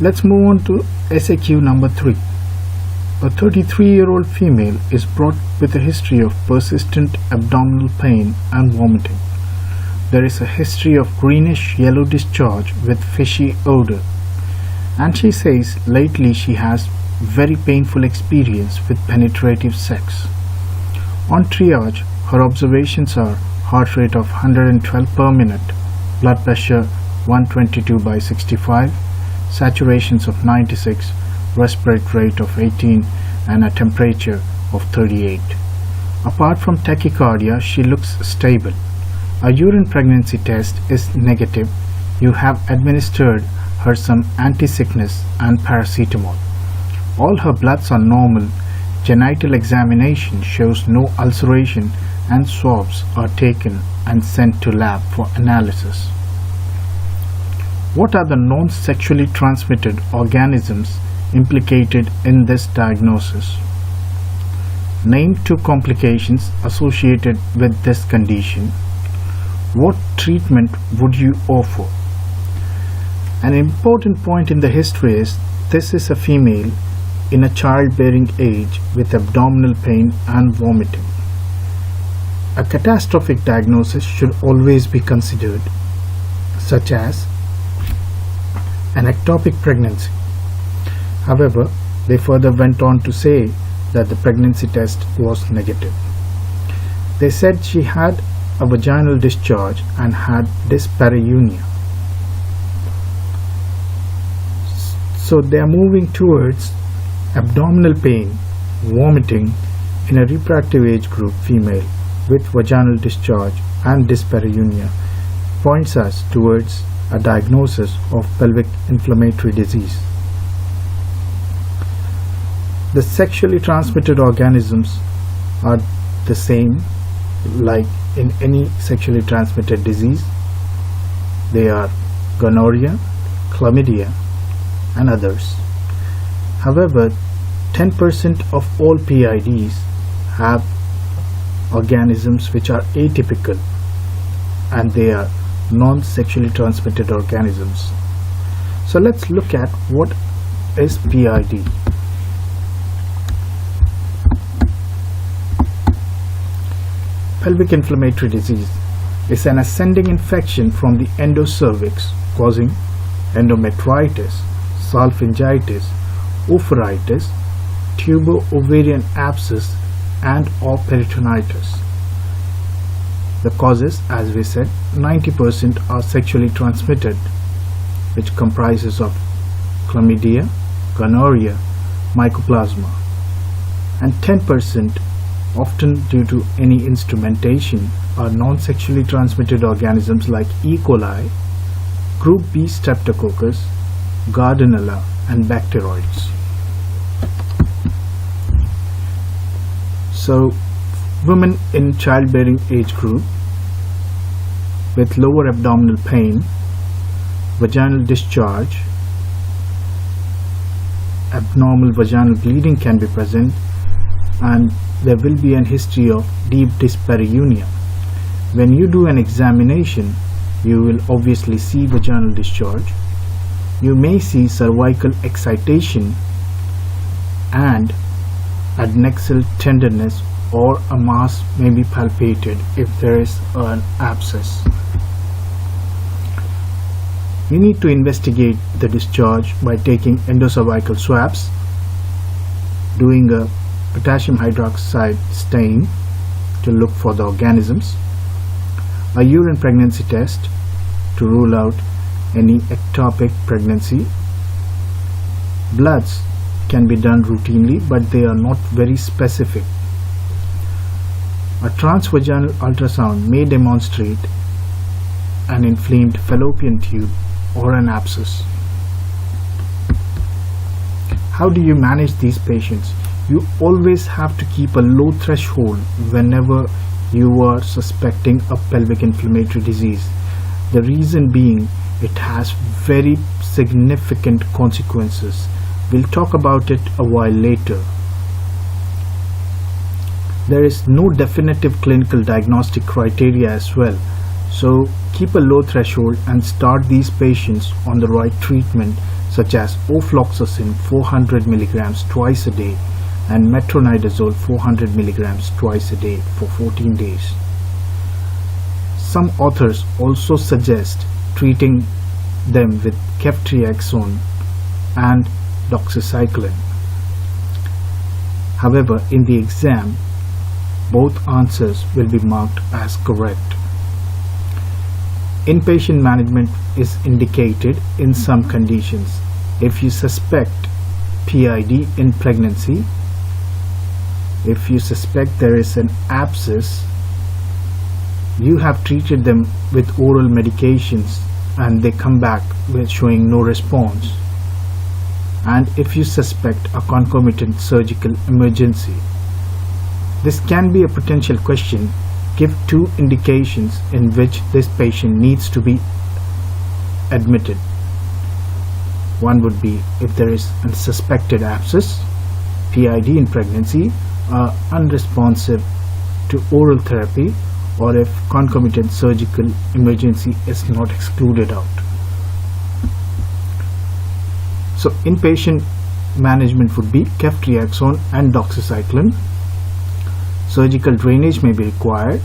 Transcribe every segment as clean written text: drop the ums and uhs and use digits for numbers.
Let's move on to SAQ number 3. A 33-year-old female is brought with a history of persistent abdominal pain and vomiting. There is a history of greenish-yellow discharge with fishy odor. And she says lately she has very painful experience with penetrative sex. On triage, her observations are heart rate of 112 per minute, blood pressure 122/65, saturations of 96, respiratory rate of 18 and a temperature of 38. Apart from tachycardia, she looks stable. A urine pregnancy test is negative. You have administered her some anti-sickness and paracetamol. All her bloods are normal. Genital examination shows no ulceration and swabs are taken and sent to lab for analysis. What are the non-sexually transmitted organisms implicated in this diagnosis? Name 2 complications associated with this condition. What treatment would you offer? An important point in the history is this is a female in a childbearing age with abdominal pain and vomiting. A catastrophic diagnosis should always be considered, such as an ectopic pregnancy. However, they further went on to say that the pregnancy test was negative. They said she had a vaginal discharge and had dyspareunia. So they are moving towards abdominal pain, vomiting in a reproductive age group female with vaginal discharge and dyspareunia points us towards a diagnosis of pelvic inflammatory disease. The sexually transmitted organisms are the same like in any sexually transmitted disease. They are gonorrhea, chlamydia and others. However, 10% of all PIDs have organisms which are atypical and they are non-sexually transmitted organisms. So let's look at what is PID. Pelvic inflammatory disease is an ascending infection from the endocervix causing endometritis, salpingitis, oophorytis, tubo-ovarian abscess and or peritonitis. The causes, as we said, 90% are sexually transmitted, which comprises of chlamydia, gonorrhea, mycoplasma, and 10%, often due to any instrumentation, are non-sexually transmitted organisms like E. coli, group B streptococcus, Gardnerella, and bacteroids. So, women in childbearing age group with lower abdominal pain, vaginal discharge, abnormal vaginal bleeding can be present, and there will be an history of deep dyspareunia. When you do an examination, you will obviously see vaginal discharge. You may see cervical excitation and adnexal tenderness, or a mass may be palpated if there is an abscess. You need to investigate the discharge by taking endocervical swabs, doing a potassium hydroxide stain to look for the organisms, a urine pregnancy test to rule out any ectopic pregnancy. Bloods can be done routinely, but they are not very specific. A transvaginal ultrasound may demonstrate an inflamed fallopian tube or an abscess. How do you manage these patients? You always have to keep a low threshold whenever you are suspecting a pelvic inflammatory disease. The reason being, it has very significant consequences. We'll talk about it a while later. There is no definitive clinical diagnostic criteria as well, So keep a low threshold and start these patients on the right treatment, such as ofloxacin 400 mg twice a day and metronidazole 400 mg twice a day for 14 days. Some authors also suggest treating them with ceftriaxone and doxycycline. However, in the exam, both answers will be marked as correct. Inpatient management is indicated in some conditions. If you suspect PID in pregnancy, if you suspect there is an abscess, you have treated them with oral medications and they come back with showing no response, and if you suspect a concomitant surgical emergency. This can be a potential question. Give 2 indications in which this patient needs to be admitted. One would be if there is a suspected abscess, PID in pregnancy, unresponsive to oral therapy, or if concomitant surgical emergency is not excluded out. So inpatient management would be ceftriaxone and doxycycline. Surgical drainage may be required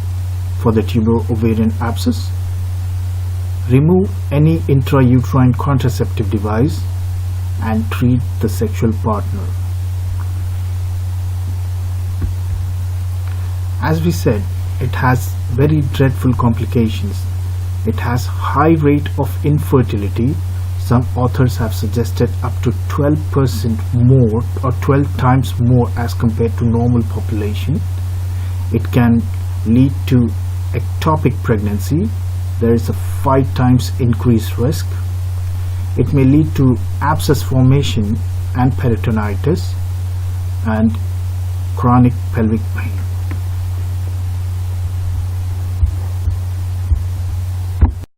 for the tubo-ovarian abscess. Remove any intrauterine contraceptive device and treat the sexual partner. As we said, it has very dreadful complications. It has high rate of infertility. Some authors have suggested up to 12% more or 12 times more as compared to normal population. It can lead to ectopic pregnancy. There is a 5 times increased risk. It may lead to abscess formation and peritonitis and chronic pelvic pain.